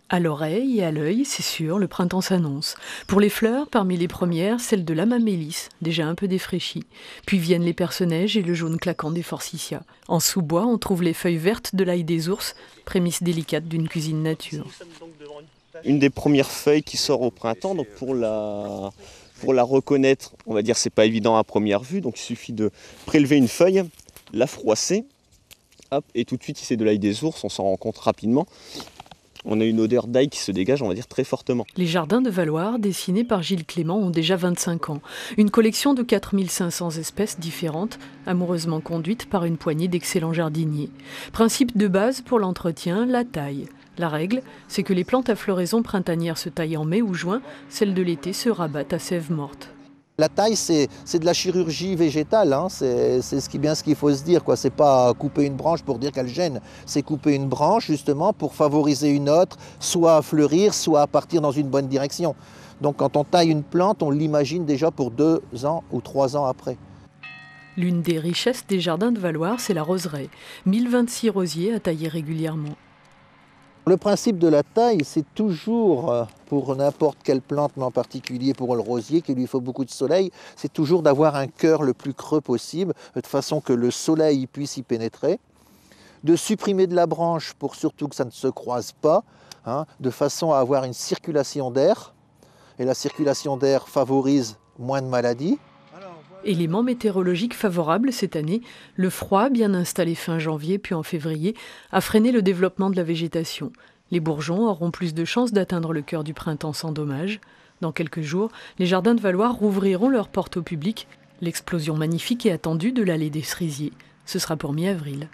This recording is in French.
À l'oreille et à l'œil, c'est sûr, le printemps s'annonce. Pour les fleurs, parmi les premières, celle de l'amamélis, déjà un peu défraîchie. Puis viennent les personnages et le jaune claquant des forsythias. En sous-bois, on trouve les feuilles vertes de l'ail des ours, prémisse délicate d'une cuisine nature. Une des premières feuilles qui sort au printemps, donc pour la reconnaître, on va dire c'est pas évident à première vue, donc il suffit de prélever une feuille, la froisser, hop, et tout de suite si c'est de l'ail des ours, on s'en rend compte rapidement. On a une odeur d'ail qui se dégage, on va dire, très fortement. Les jardins de Valloire, dessinés par Gilles Clément, ont déjà 25 ans. Une collection de 4500 espèces différentes, amoureusement conduite par une poignée d'excellents jardiniers. Principe de base pour l'entretien, la taille. La règle, c'est que les plantes à floraison printanière se taillent en mai ou juin, celles de l'été se rabattent à sève morte. La taille, c'est de la chirurgie végétale, hein. C'est bien ce qu'il faut se dire, quoi. C'est pas couper une branche pour dire qu'elle gêne, c'est couper une branche justement pour favoriser une autre, soit à fleurir, soit à partir dans une bonne direction. Donc quand on taille une plante, on l'imagine déjà pour 2 ans ou 3 ans après. L'une des richesses des jardins de Valloire, c'est la roseraie. 1026 rosiers à tailler régulièrement. Le principe de la taille, c'est toujours, pour n'importe quelle plante, mais en particulier pour le rosier, qui lui faut beaucoup de soleil, c'est toujours d'avoir un cœur le plus creux possible, de façon que le soleil puisse y pénétrer. De supprimer de la branche pour surtout que ça ne se croise pas, hein, de façon à avoir une circulation d'air. Et la circulation d'air favorise moins de maladies. Élément météorologique favorable cette année, le froid, bien installé fin janvier puis en février, a freiné le développement de la végétation. Les bourgeons auront plus de chances d'atteindre le cœur du printemps sans dommage. Dans quelques jours, les jardins de Valloire rouvriront leurs portes au public. L'explosion magnifique et attendue de l'allée des cerisiers. Ce sera pour mi-avril.